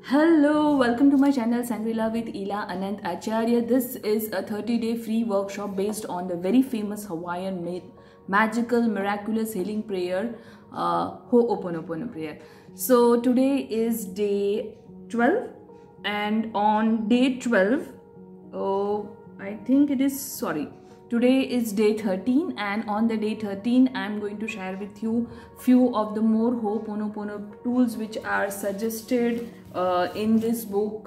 Hello, welcome to my channel Sangrila with Ila Anand Acharya. This is a 30-day free workshop based on the very famous Hawaiian magical miraculous healing prayer, Ho'oponopono prayer. So today is day 12, and on day 12, today is day 13, and on the day 13 I am going to share with you few of the more Ho'oponopono tools which are suggested in this book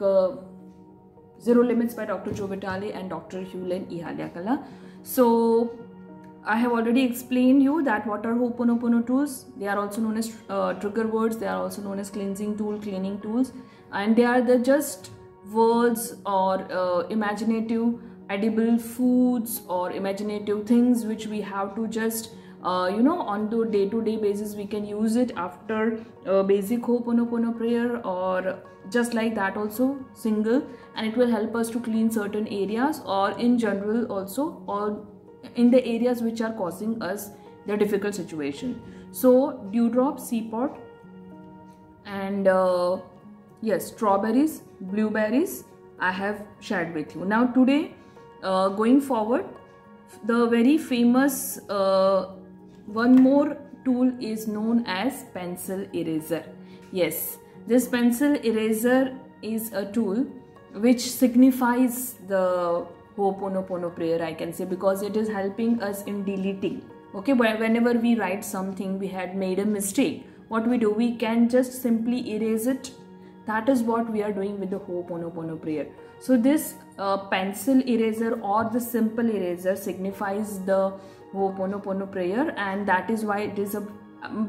Zero Limits by Dr. Joe Vitale and Dr. Helen Ihaliakala. So I have already explained you that what are Ho'oponopono tools. They are also known as trigger words. They are also known as cleansing tool, cleaning tools, and they are the just words or imaginative edible foods or imaginative things which we have to just on the day-to-day basis. We can use it after basic Ho'oponopono prayer, or just like that also single, and it will help us to clean certain areas, or in general also, or in the areas which are causing us the difficult situation. So dewdrop, seapot, and yes, strawberries, blueberries I have shared with you. Now today, going forward, the very famous one more tool is known as pencil eraser. Yes, this pencil eraser is a tool which signifies the Ho'oponopono prayer, I can say, because it is helping us in deleting. Okay, whenever we write something, we had made a mistake, what we do, we can just simply erase it. That is what we are doing with the Ho'oponopono prayer. So this pencil eraser or the simple eraser signifies the Ho'oponopono prayer, and that is why it is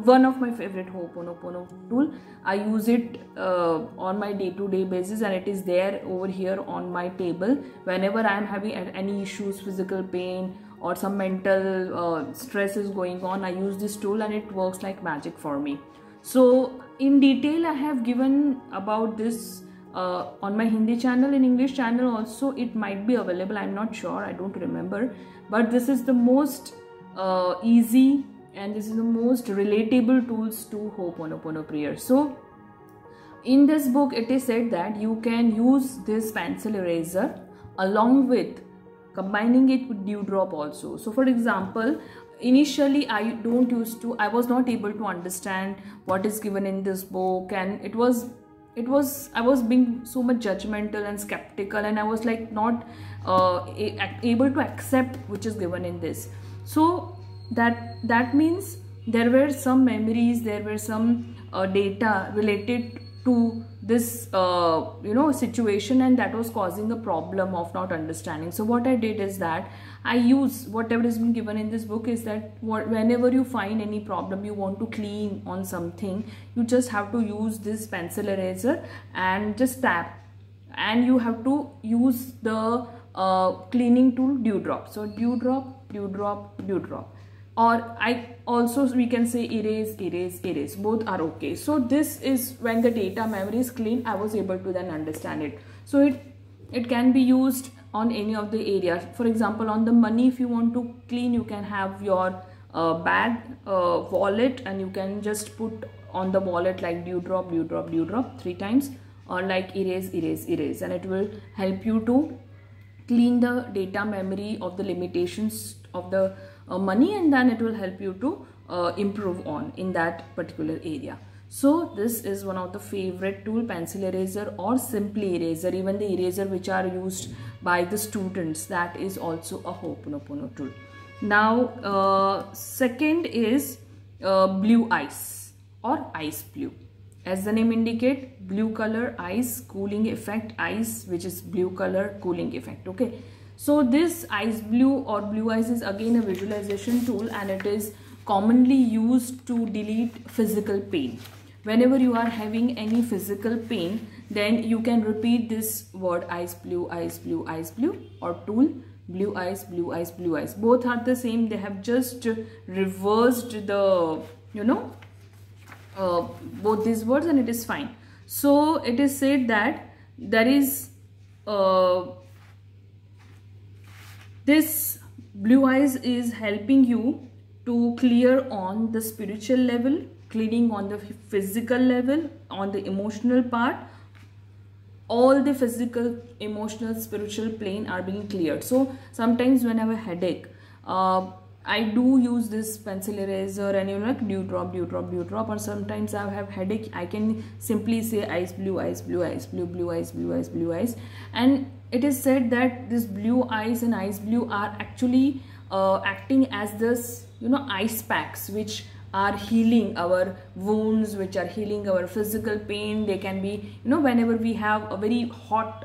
one of my favorite Ho'oponopono tool. I use it on my day-to-day basis, and it is there over here on my table. Whenever I am having any issues, physical pain or some mental stress is going on, I use this tool and it works like magic for me. So in detail I have given about this on my Hindi channel. In English channel also it might be available, I'm not sure, I don't remember, but this is the most easy and this is the most relatable tools to Ho'oponopono prayer. So in this book it is said that you can use this pencil eraser along with combining it with dewdrop also. So for example, initially I was not able to understand what is given in this book, and I was being so much judgmental and skeptical, and I was like not able to accept which is given in this. So that means there were some memories, there were some data related to this situation, and that was causing a problem of not understanding. So what I did is that I use whatever has been given in this book, is that whenever you find any problem, you want to clean on something, you just have to use this pencil eraser and just tap, and you have to use the cleaning tool dewdrop. So dewdrop, dewdrop, dewdrop, or we can say erase, erase, erase, both are okay. So this is when the data memory is clean, I was able to then understand it. So it can be used on any of the areas. For example, on the money, if you want to clean, you can have your bag, wallet, and you can just put on the wallet like dewdrop, dewdrop, dewdrop 3 times, or like erase, erase, erase, and it will help you to clean the data memory of the limitations of the money, and then it will help you to improve on in that particular area. So this is one of the favorite tool, pencil eraser or simply eraser. Even the eraser which are used by the students, that is also a Ho'oponopono tool. Now second is blue ice or ice blue. As the name indicate, blue color, ice, cooling effect, ice, which is blue color, cooling effect. Okay, so this ice blue or blue ice is again a visualization tool, and it is commonly used to delete physical pain. Whenever you are having any physical pain, then you can repeat this word ice blue, ice blue, ice blue, or tool blue ice, blue ice, blue ice. Both are the same. They have just reversed the both these words, and it is fine. So it is said that there is this blue eyes is helping you to clear on the spiritual level, cleaning on the physical level, on the emotional part, all the physical, emotional, spiritual plane are being cleared. So sometimes when I have a headache, I do use this pencil eraser and like dew drop, dew drop, dew drop. Or sometimes I have headache, I can simply say ice blue, ice blue, ice blue, blue eyes, blue eyes, blue eyes. And it is said that this blue eyes and ice blue are actually acting as this, ice packs, which are healing our wounds, which are healing our physical pain. They can be, whenever we have a very hot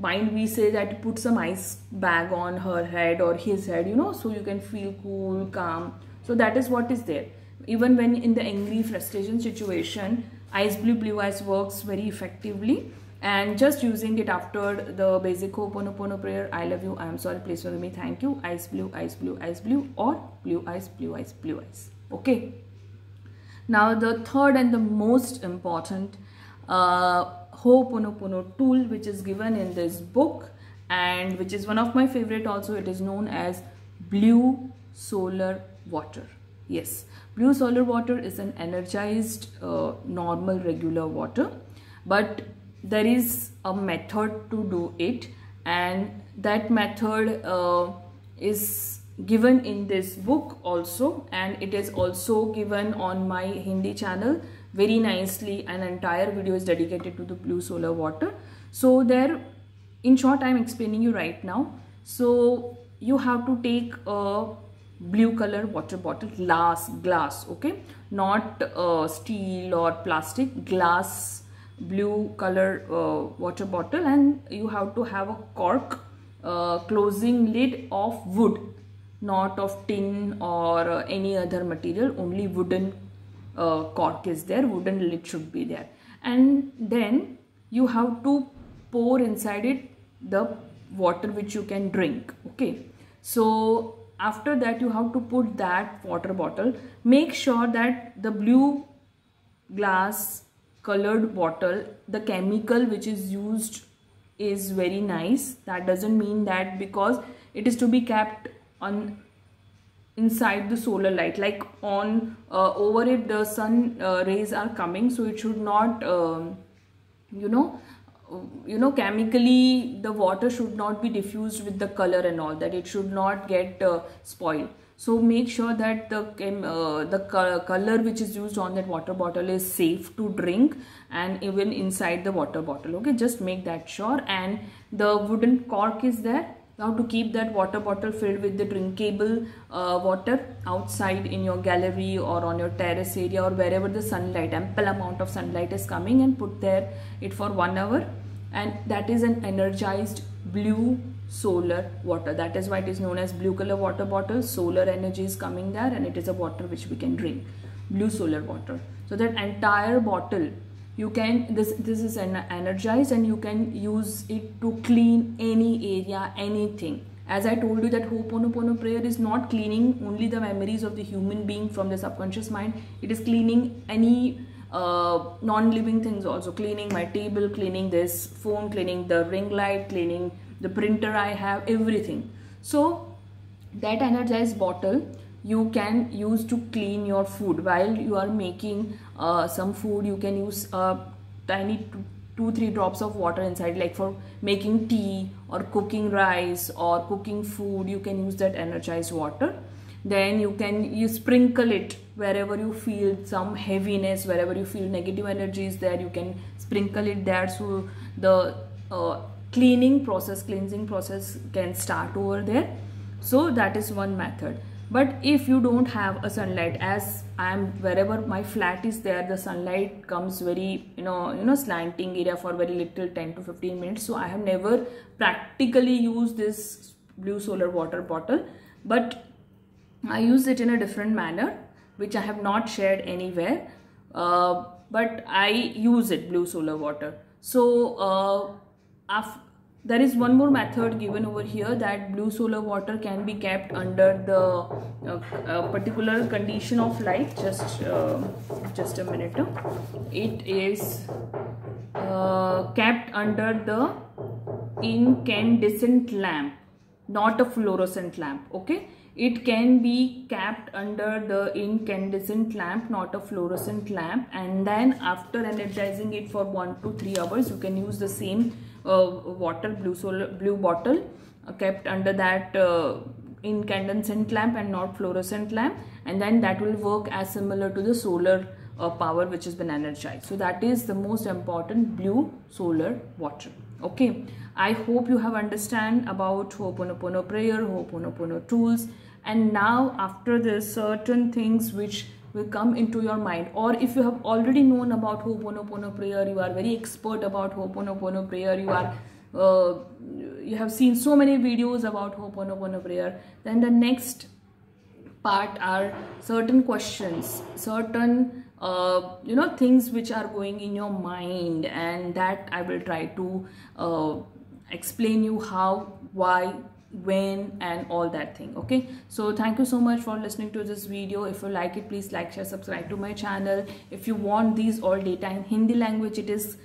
mind, we say that put some ice bag on her head or his head, so you can feel cool, calm. So that is what is there. Even when in the angry frustration situation, ice blue, blue eyes works very effectively. And just using it after the basic Ho'oponopono prayer, I love you, I am sorry, please forgive me, thank you, ice blue, ice blue, ice blue, or blue eyes, blue eyes, blue eyes. Okay. Now the third and the most important Ho'oponopono tool, which is given in this book and which is one of my favorite also, it is known as blue solar water. Yes, blue solar water is an energized normal regular water, but there is a method to do it, and that method is given in this book also, and it is also given on my Hindi channel very nicely. An entire video is dedicated to the blue solar water. So there, in short, I am explaining you right now. So you have to take a blue color water bottle, glass, okay, not steel or plastic, glass blue color water bottle, and you have to have a cork closing lid of wood, not of tin or any other material. Only wooden cork is there, wooden lid should be there. And then you have to pour inside it the water which you can drink. Okay, so after that you have to put that water bottle, make sure that the blue glass colored bottle, the chemical which is used is very nice. That doesn't mean that because it is to be kept on inside the solar light, like on over it the sun rays are coming, so it should not chemically the water should not be diffused with the color and all that. It should not get spoiled. So make sure that the color which is used on that water bottle is safe to drink, and even inside the water bottle. Okay, just make that sure. And the wooden cork is there. You have to keep that water bottle filled with the drinkable water outside in your gallery or on your terrace area or wherever the sunlight, ample amount of sunlight is coming, and put there it for 1 hour. And that is an energized blue solar water. That is why it is known as blue color water bottle. Solar energy is coming there, and it is a water which we can drink, blue solar water. So that entire bottle you can, this is energized, and you can use it to clean any area, anything. As I told you that Ho'oponopono prayer is not cleaning only the memories of the human being from the subconscious mind. It is cleaning any non-living things also, cleaning my table, cleaning this phone, cleaning the ring light, cleaning the printer I have, everything. So that energized bottle you can use to clean your food. While you are making some food, you can use tiny 2-3 drops of water inside, like for making tea or cooking rice or cooking food. You can use that energized water. Then you sprinkle it wherever you feel some heaviness, wherever you feel negative energy is there, you can sprinkle it there, so the cleansing process can start over there. So that is one method. But if you don't have a sunlight, as I am, wherever my flat is there, the sunlight comes very slanting area for very little, 10 to 15 minutes. So I have never practically used this blue solar water bottle, but I use it in a different manner, which I have not shared anywhere, but I use it, blue solar water. So there is one more method given over here, that blue solar water can be kept under the particular condition of light. Just a minute. It is kept under the incandescent lamp, not a fluorescent lamp. Okay, it can be kept under the incandescent lamp, not a fluorescent lamp. And then after energizing it for 1 to 3 hours, you can use the same water, blue bottle, kept under that incandescent lamp and not fluorescent lamp, and then that will work as similar to the solar power which has been energized. So that is the most important, blue solar water. Okay, I hope you have understand about Ho'oponopono prayer, Ho'oponopono tools, and now after this, certain things which will come into your mind, or if you have already known about Ho'oponopono prayer, you are very expert about Ho'oponopono prayer, you are you have seen so many videos about Ho'oponopono prayer, then the next part are certain questions, certain things which are going in your mind, and that I will try to explain you how, why, when, and all that thing. Okay, so thank you so much for listening to this video. If you like it, please like, share, subscribe to my channel. If you want these all data in Hindi language, it is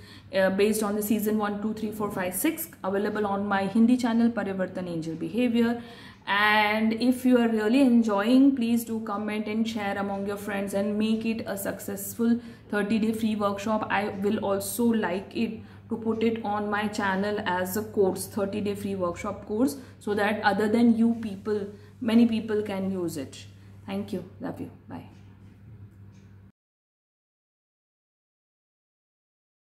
based on the season 1, 2, 3, 4, 5, 6 available on my Hindi channel Parivartan Angel Behavior. And if you are really enjoying, please do comment and share among your friends and make it a successful 30-day free workshop. I will also like it to put it on my channel as a course, 30-day free workshop course, so that other than you people, many people can use it. Thank you. Love you. Bye.